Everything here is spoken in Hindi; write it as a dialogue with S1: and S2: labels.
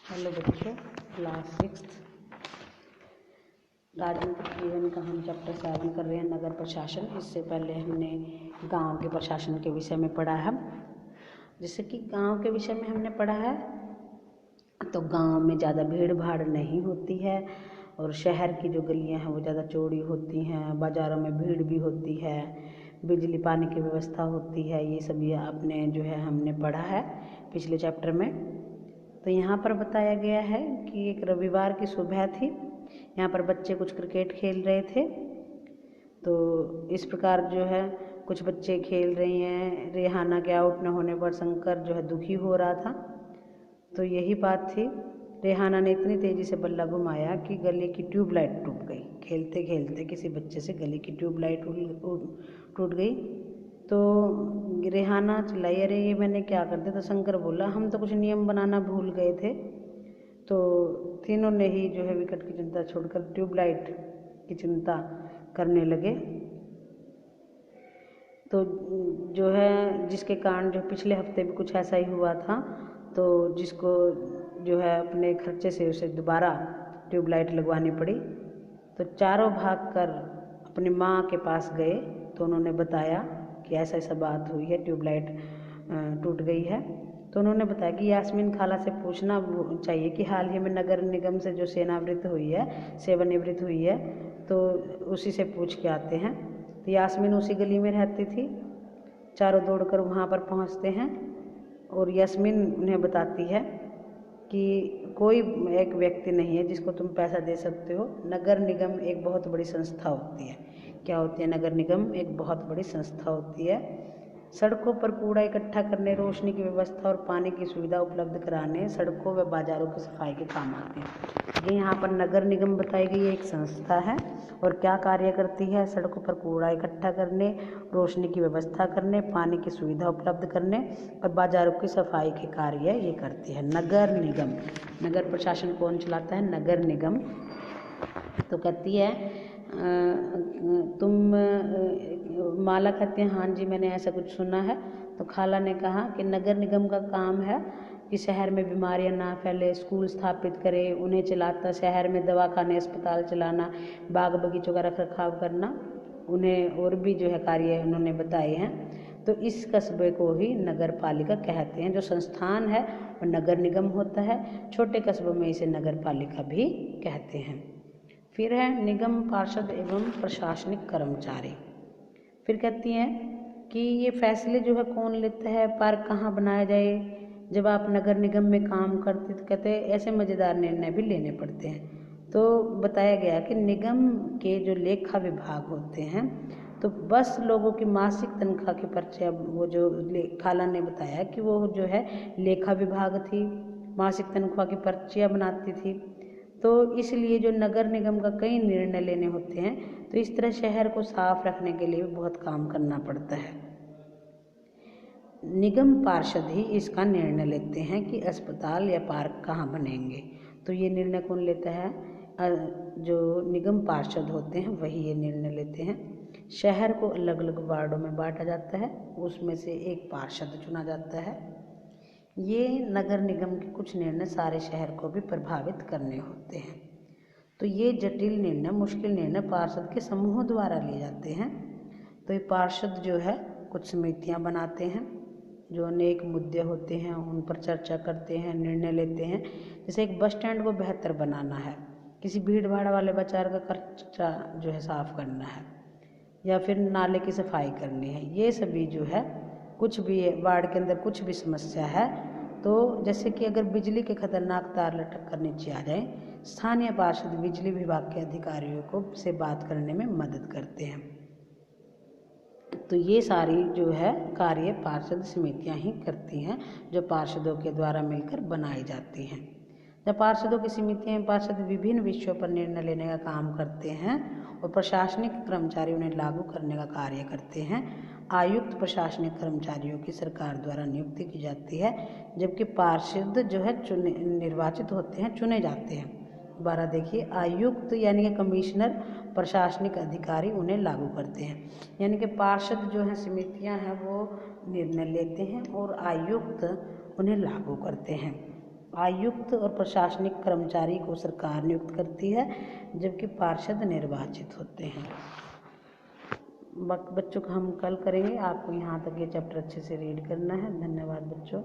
S1: हेलो बच्चों, क्लास 6 राजनीतिक जीवन का हम चैप्टर 7 कर रहे हैं, नगर प्रशासन। इससे पहले हमने गांव के प्रशासन के विषय में पढ़ा है। जैसे कि गांव के विषय में हमने पढ़ा है तो गांव में ज़्यादा भीड़ भाड़ नहीं होती है और शहर की जो गलियां हैं वो ज़्यादा चौड़ी होती हैं, बाज़ारों में भीड़ भी होती है, बिजली पानी की व्यवस्था होती है। ये सब ये अपने जो है हमने पढ़ा है पिछले चैप्टर में। तो यहाँ पर बताया गया है कि एक रविवार की सुबह थी। यहाँ पर बच्चे कुछ क्रिकेट खेल रहे थे। तो इस प्रकार जो है कुछ बच्चे खेल रहे हैं। रेहाना के आउट न होने पर शंकर जो है दुखी हो रहा था। तो यही बात थी। रेहाना ने इतनी तेज़ी से बल्ला घुमाया कि गले की ट्यूबलाइट टूट गई। खेलते खेलते किसी बच्चे से गले की ट्यूबलाइट टूट गई। तो रेहाना चिल्लाई, अरे ये मैंने क्या कर दिया। तो शंकर बोला, हम तो कुछ नियम बनाना भूल गए थे। तो तीनों ने ही जो है विकेट की चिंता छोड़कर ट्यूबलाइट की चिंता करने लगे। तो जो है जिसके कारण जो पिछले हफ्ते भी कुछ ऐसा ही हुआ था, तो जिसको जो है अपने खर्चे से उसे दोबारा ट्यूबलाइट लगवानी पड़ी। तो चारों भागकर अपनी माँ के पास गए। तो उन्होंने बताया कि ऐसा ऐसा बात हुई है, ट्यूबलाइट टूट गई है। तो उन्होंने बताया कि यास्मीन खाला से पूछना चाहिए कि हाल ही में नगर निगम से जो सेवानिवृत्त हुई है तो उसी से पूछ के आते हैं। तो यास्मीन उसी गली में रहती थी। चारों दौड़कर वहाँ पर पहुँचते हैं और यास्मीन उन्हें बताती है कि कोई एक व्यक्ति नहीं है जिसको तुम पैसा दे सकते हो। नगर निगम एक बहुत बड़ी संस्था होती है। क्या होती है? नगर निगम एक बहुत बड़ी संस्था होती है। सड़कों पर कूड़ा इकट्ठा करने, रोशनी की व्यवस्था और पानी की सुविधा उपलब्ध कराने, सड़कों व बाजारों की सफाई के काम आते हैं। ये यहाँ पर नगर निगम बताई गई एक संस्था है और क्या कार्य करती है? सड़कों पर कूड़ा इकट्ठा करने, रोशनी की व्यवस्था करने, पानी की सुविधा उपलब्ध करने और बाजारों की सफाई के कार्य ये करती है नगर निगम। नगर प्रशासन कौन चलाता है? नगर निगम। तो कहती है माला कहती है, हाँ जी मैंने ऐसा कुछ सुना है। तो खाला ने कहा कि नगर निगम का काम है कि शहर में बीमारियां ना फैले, स्कूल स्थापित करे, उन्हें चलाता, शहर में दवाखाने अस्पताल चलाना, बाग बगीचों का रख रखाव करना, उन्हें और भी जो है कार्य उन्होंने बताए हैं। तो इस कस्बे को ही नगर पालिका कहते हैं। जो संस्थान है वो नगर निगम होता है। छोटे कस्बों में इसे नगर पालिका भी कहते हैं। फिर है निगम पार्षद एवं प्रशासनिक कर्मचारी। फिर कहती हैं कि ये फैसले जो है कौन लेता है, पार्क कहाँ बनाया जाए। जब आप नगर निगम में काम करते तो कहते हैं ऐसे मज़ेदार निर्णय भी लेने पड़ते हैं। तो बताया गया कि निगम के जो लेखा विभाग होते हैं तो बस लोगों की मासिक तनख्वाह की पर्चियाँ, वो जो खाला ने बताया कि वो जो है लेखा विभाग थी, मासिक तनख्वाह की पर्चियाँ बनाती थी। तो इसलिए जो नगर निगम का कई निर्णय लेने होते हैं, तो इस तरह शहर को साफ रखने के लिए भी बहुत काम करना पड़ता है। निगम पार्षद ही इसका निर्णय लेते हैं कि अस्पताल या पार्क कहाँ बनेंगे। तो ये निर्णय कौन लेता है? जो निगम पार्षद होते हैं वही ये निर्णय लेते हैं। शहर को अलग अलग वार्डों में बांटा जाता है, उसमें से एक पार्षद चुना जाता है। ये नगर निगम के कुछ निर्णय सारे शहर को भी प्रभावित करने होते हैं। तो ये जटिल निर्णय, मुश्किल निर्णय पार्षद के समूहों द्वारा लिए जाते हैं। तो ये पार्षद जो है कुछ समितियां बनाते हैं जो अनेक मुद्दे होते हैं उन पर चर्चा करते हैं, निर्णय लेते हैं। जैसे एक बस स्टैंड को बेहतर बनाना है, किसी भीड़ भाड़ वाले बाजार का खर्चा जो है साफ करना है, या फिर नाले की सफाई करनी है। ये सभी जो है कुछ भी वार्ड के अंदर कुछ भी समस्या है तो जैसे कि अगर बिजली के खतरनाक तार लटक कर नीचे आ जाए, स्थानीय पार्षद बिजली विभाग के अधिकारियों को से बात करने में मदद करते हैं। तो ये सारी जो है कार्य पार्षद समितियां ही करती हैं जो पार्षदों के द्वारा मिलकर बनाई जाती हैं। जब पार्षदों की समितियां पार्षद विभिन्न विषयों पर निर्णय लेने का काम करते हैं और प्रशासनिक कर्मचारी उन्हें लागू करने का कार्य करते हैं। आयुक्त प्रशासनिक कर्मचारियों की सरकार द्वारा नियुक्ति की जाती है, जबकि पार्षद जो है निर्वाचित होते हैं, चुने जाते हैं। दोबारा देखिए, आयुक्त यानी कि कमिश्नर, प्रशासनिक अधिकारी उन्हें लागू करते हैं। यानी कि पार्षद जो हैं समितियां हैं वो निर्णय लेते हैं और आयुक्त उन्हें लागू करते हैं। आयुक्त और प्रशासनिक कर्मचारी को सरकार नियुक्त करती है, जबकि पार्षद निर्वाचित होते हैं। बच्चों को हम कल करेंगे। आपको यहाँ तक ये चैप्टर अच्छे से रीड करना है। धन्यवाद बच्चों।